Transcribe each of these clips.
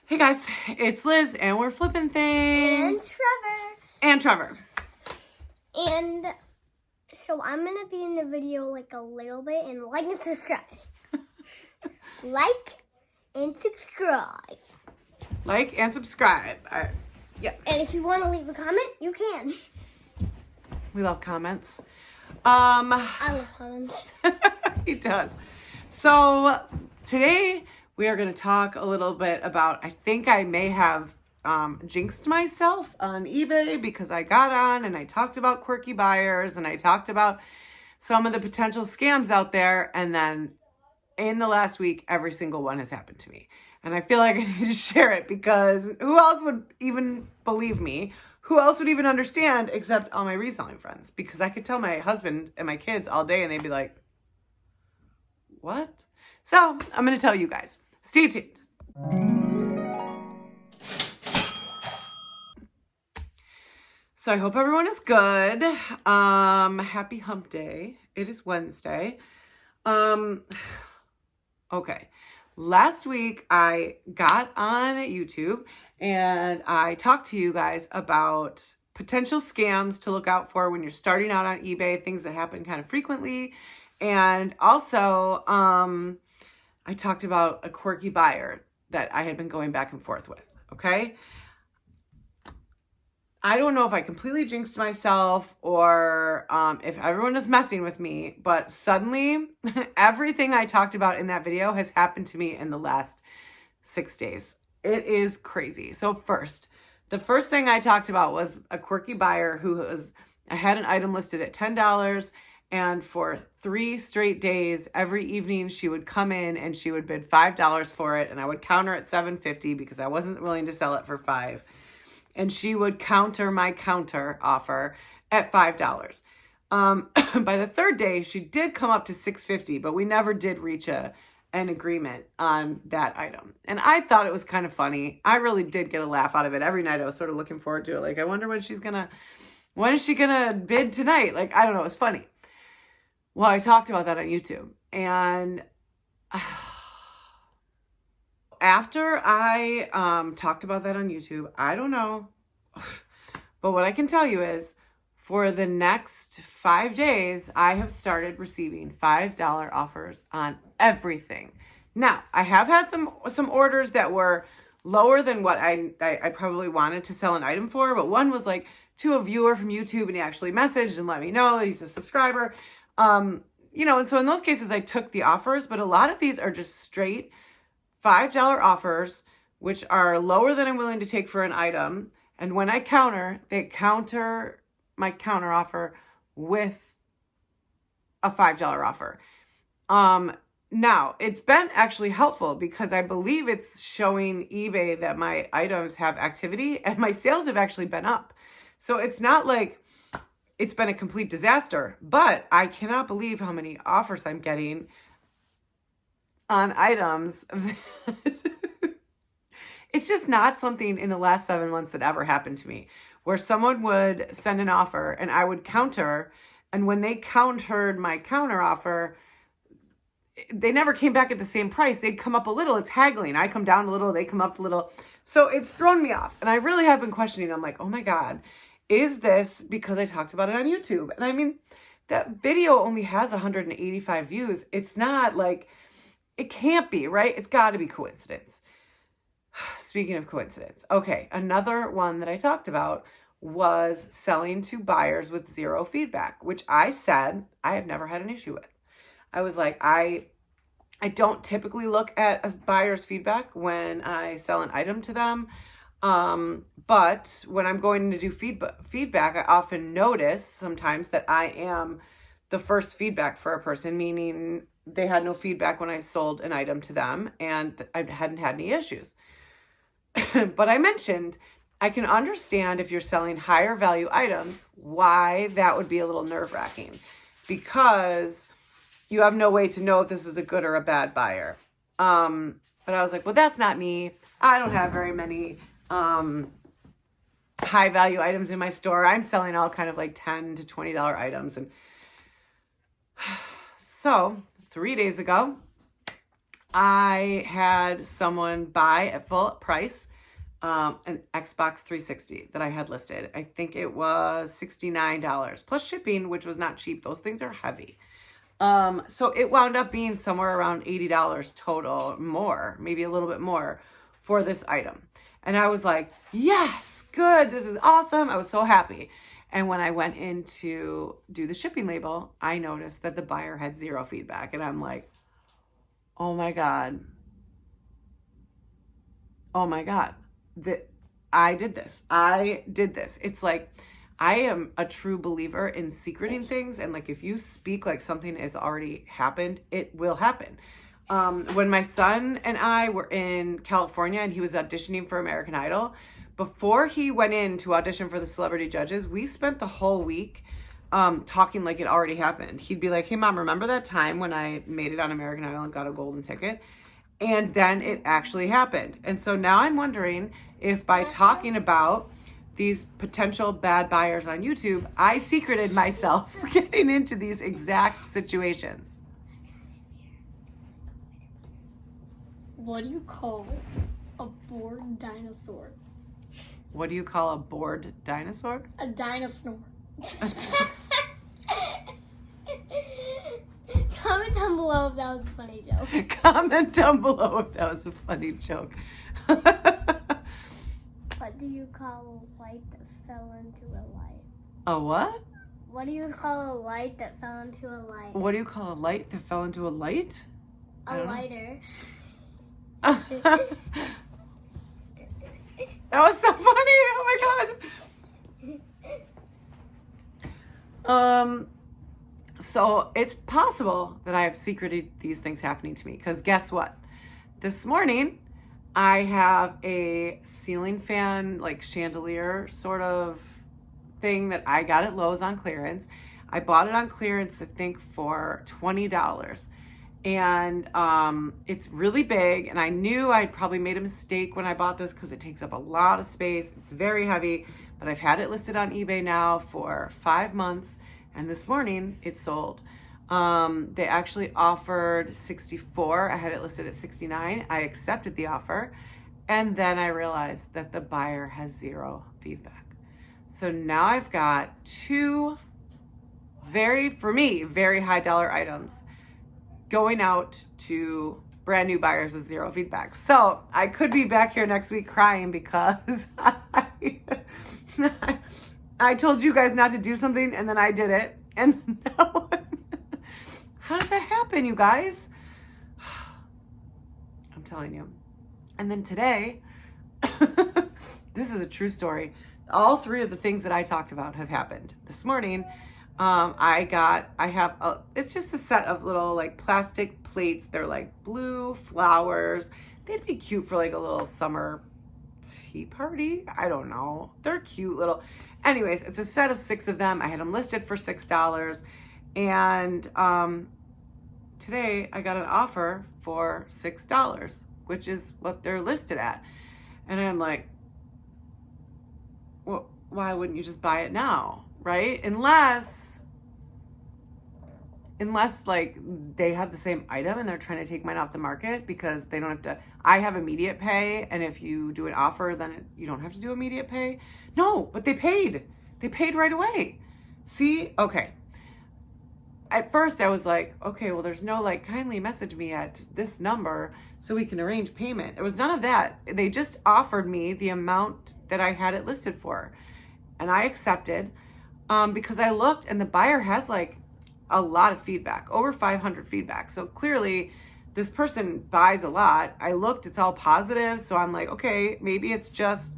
Hey guys, it's Liz and we're flipping things. And Trevor. And so I'm going to be in the video like a little bit and like and subscribe. Like and subscribe. Like and subscribe. Yeah. And if you want to leave a comment, you can. We love comments. I love comments. He does. So today we are going to talk a little bit about, I think I may have jinxed myself on eBay because I got on and I talked about quirky buyers and I talked about some of the potential scams out there. And then in the last week, every single one has happened to me. And I feel like I need to share it because who else would even believe me? Who else would even understand except all my reselling friends? Because I could tell my husband and my kids all day and they'd be like, what? So I'm going to tell you guys. Stay tuned. So I hope everyone is good. Happy hump day. It is Wednesday. Okay. Last week I got on YouTube and I talked to you guys about potential scams to look out for when you're starting out on eBay, things that happen kind of frequently. And also, I talked about a quirky buyer that I had been going back and forth with, okay? I don't know if I completely jinxed myself or if everyone is messing with me, but suddenly everything I talked about in that video has happened to me in the last 6 days. It is crazy. So the first thing I talked about was a quirky buyer I had an item listed at $10, and for 3 straight days, every evening she would come in and she would bid $5 for it, and I would counter at $7.50 because I wasn't willing to sell it for $5. And she would counter my counter offer at $5. By the third day, she did come up to $6.50, but we never did reach an agreement on that item. And I thought it was kind of funny. I really did get a laugh out of it. Every night I was sort of looking forward to it. Like, I wonder when is she gonna bid tonight? Like, I don't know. It was funny. Well, I talked about that on YouTube. And after I talked about that on YouTube, I don't know. But what I can tell you is for the next 5 days, I have started receiving $5 offers on everything. Now, I have had some orders that were lower than what I probably wanted to sell an item for, but one was like to a viewer from YouTube, and he actually messaged and let me know that he's a subscriber. And so in those cases, I took the offers, but a lot of these are just straight $5 offers, which are lower than I'm willing to take for an item. And when I counter, they counter my counter offer with a $5 offer. Now, it's been actually helpful because I believe it's showing eBay that my items have activity and my sales have actually been up. So it's not like it's been a complete disaster, but I cannot believe how many offers I'm getting on items. It's just not something in the last 7 months that ever happened to me, where someone would send an offer and I would counter, and when they countered my counter offer, they never came back at the same price. They'd come up a little. It's haggling. I come down a little, they come up a little. So it's thrown me off. And I really have been questioning. I'm like, oh my God, is this because I talked about it on YouTube? And I mean, that video only has 185 views. It's not like, it can't be, right? It's got to be coincidence. Speaking of coincidence, okay, another one that I talked about was selling to buyers with 0 feedback, which I said I have never had an issue with. I was like, I don't typically look at a buyer's feedback when I sell an item to them, but when I'm going to do feedback, I often notice sometimes that I am the first feedback for a person, meaning they had no feedback when I sold an item to them and I hadn't had any issues. But I mentioned I can understand if you're selling higher value items, why that would be a little nerve-wracking, because you have no way to know if this is a good or a bad buyer. But I was like, well, that's not me. I don't have very many high value items in my store. I'm selling all kind of like $10 to $20 items. And so 3 days ago, I had someone buy at full price an Xbox 360 that I had listed. I think it was $69 plus shipping, which was not cheap. Those things are heavy. So it wound up being somewhere around $80 total, more, maybe a little bit more for this item. And I was like, yes, good. This is awesome. I was so happy. And when I went in to do the shipping label, I noticed that the buyer had 0 feedback. And I'm like, oh my God. Oh my God. I did this. It's like, I am a true believer in secreting things. And like, if you speak like something has already happened, it will happen. When my son and I were in California and he was auditioning for American Idol, before he went in to audition for the celebrity judges, we spent the whole week talking like it already happened. He'd be like, hey mom, remember that time when I made it on American Idol and got a golden ticket? And then it actually happened. And so now I'm wondering if by talking about these potential bad buyers on YouTube, I secreted myself for getting into these exact situations. What do you call a bored dinosaur? What do you call a bored dinosaur? A dinosaur. Comment down below if that was a funny joke. Comment down below if that was a funny joke. What do you call a light that fell into a light? A what? What do you call a light that fell into a light? What do you call a light that fell into a light? A lighter. That was so funny. Oh my God. So it's possible that I have secreted these things happening to me, because guess what? This morning I have a ceiling fan, like chandelier sort of thing that I got at Lowe's on clearance. I bought it on clearance, I think for $20. And it's really big, and I knew I'd probably made a mistake when I bought this because it takes up a lot of space. It's very heavy, but I've had it listed on eBay now for 5 months, and this morning it sold. They actually offered 64. I had it listed at 69. I accepted the offer, and then I realized that the buyer has 0 feedback. So now I've got 2 for me, very high dollar items going out to brand new buyers with 0 feedback. So I could be back here next week crying because I told you guys not to do something and then I did it. And now, how does that happen, you guys? I'm telling you. And then today, this is a true story. All 3 of the things that I talked about have happened. This morning, it's just a set of little like plastic plates. They're like blue flowers. They'd be cute for like a little summer tea party. I don't know. They're cute little, anyways, it's a set of 6 of them. I had them listed for $6. And, today I got an offer for $6, which is what they're listed at. And I'm like, well, why wouldn't you just buy it now? Right? Unless like they have the same item and they're trying to take mine off the market because they don't have to, I have immediate pay. And if you do an offer, then you don't have to do immediate pay. No, but they paid right away. See? Okay. At first I was like, okay, well, there's no like, kindly message me at this number so we can arrange payment. It was none of that. They just offered me the amount that I had it listed for. And I accepted. Because I looked and the buyer has like a lot of feedback, over 500 feedback. So clearly this person buys a lot. I looked, it's all positive. So I'm like, okay, maybe it's just,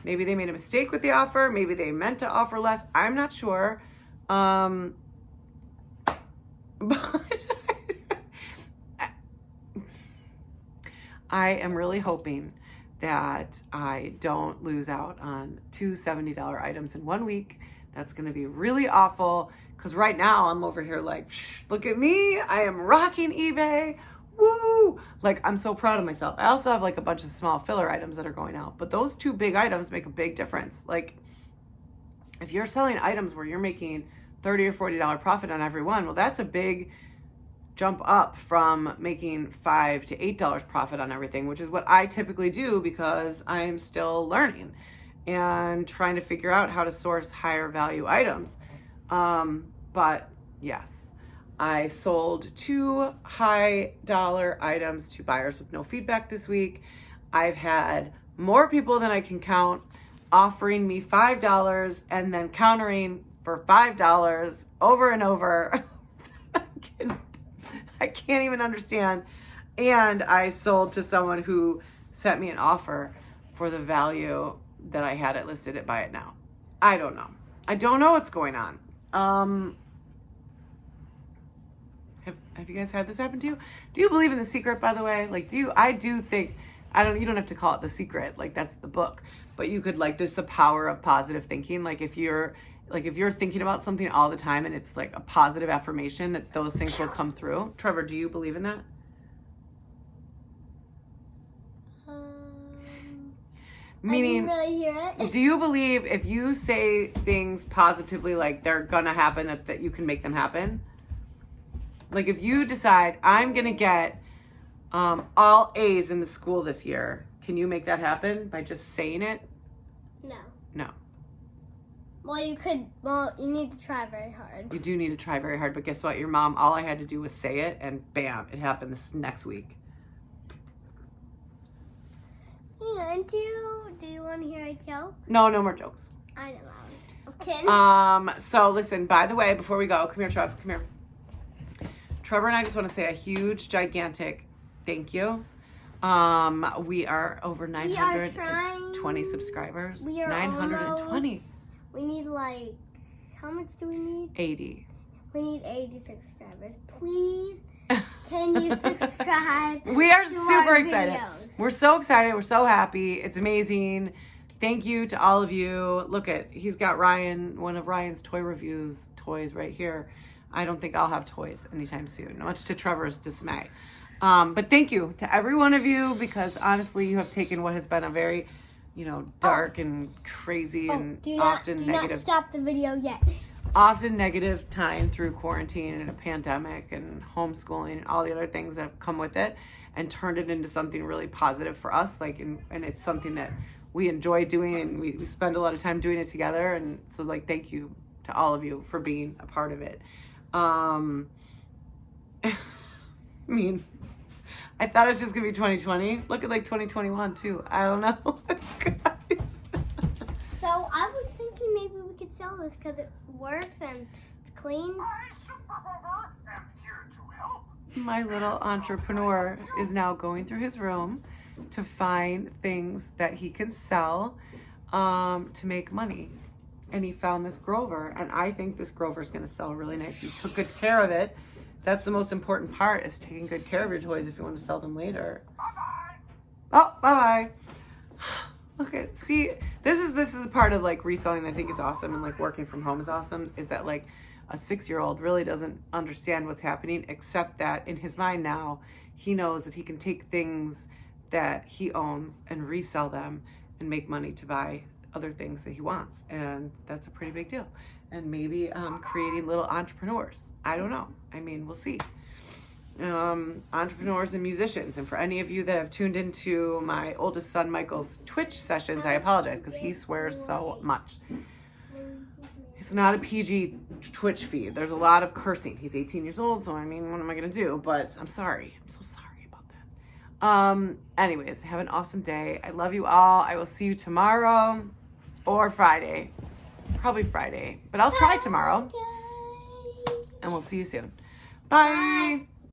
maybe they made a mistake with the offer. Maybe they meant to offer less. I'm not sure. But I am really hoping that I don't lose out on 2 $70 items in 1 week. That's going to be really awful because right now I'm over here like, look at me. I am rocking eBay. Woo! Like, I'm so proud of myself. I also have like a bunch of small filler items that are going out, but those 2 big items make a big difference. Like, if you're selling items where you're making $30 or $40 profit on every one, well, that's a big jump up from making $5 to $8 profit on everything, which is what I typically do because I'm still learning and trying to figure out how to source higher value items. But yes, I sold 2 high dollar items to buyers with no feedback this week. I've had more people than I can count offering me $5 and then countering for $5 over and over. I can't even understand. And I sold to someone who sent me an offer for the value that I had it listed at buy it now. I don't know. I don't know what's going on. Have you guys had this happen to you? Do you believe in The Secret, by the way? Like, I do think, you don't have to call it The Secret. Like, that's the book. But you could, like, there's the power of positive thinking. Like, if you're thinking about something all the time and it's like a positive affirmation that those things will come through. Trevor, do you believe in that? Meaning, I didn't really hear it. do you believe if you say things positively, like they're gonna happen, that you can make them happen? Like if you decide, I'm gonna get all A's in the school this year, can you make that happen by just saying it? No. No. Well, you could. Well, you need to try very hard. You do need to try very hard, but guess what? Your mom, all I had to do was say it, and bam, it happened this next week. And do you want to hear a joke? No more jokes. I know. Okay. So listen, by the way, before we go, come here, Trev, come here. Trevor and I just want to say a huge, gigantic thank you. We are over 920 subscribers. We are 920. We need how much do we need? 80. We need 80 subscribers. Please, can you subscribe? We are to super our excited. videos? We're so excited. We're so happy. It's amazing. Thank you to all of you. Look he's got one of Ryan's toys right here. I don't think I'll have toys anytime soon, much to Trevor's dismay. But thank you to every one of you, because honestly, you have taken what has been a very, dark and crazy and often negative. Do not stop the video yet. Often negative time through quarantine and a pandemic and homeschooling and all the other things that have come with it, and turned it into something really positive for us. And it's something that we enjoy doing, and we spend a lot of time doing it together. And so thank you to all of you for being a part of it. I mean, I thought it was just gonna be 2020. Look at 2021 too. I don't know. Guys. So I was thinking maybe we could sell this because it works and it's clean. My little entrepreneur is now going through his room to find things that he can sell to make money. And he found this Grover, and I think this Grover is going to sell really nice. He took good care of it. That's the most important part, is taking good care of your toys if you want to sell them later. Bye-bye. Oh, bye-bye. Look at, see, this is a part of reselling that I think is awesome, and working from home is awesome, is that a 6-year-old really doesn't understand what's happening, except that in his mind now, he knows that he can take things that he owns and resell them and make money to buy other things that he wants. And that's a pretty big deal. And maybe creating little entrepreneurs. I don't know. I mean, we'll see. Entrepreneurs and musicians. And for any of you that have tuned into my oldest son Michael's Twitch sessions, I apologize because he swears so much. It's not a PG Twitch feed. There's a lot of cursing. He's 18 years old, so I mean, what am I gonna do? But I'm sorry. I'm so sorry about that. Anyways, have an awesome day. I love you all. I will see you tomorrow or Friday. Probably Friday, but I'll try tomorrow. And we'll see you soon. Bye.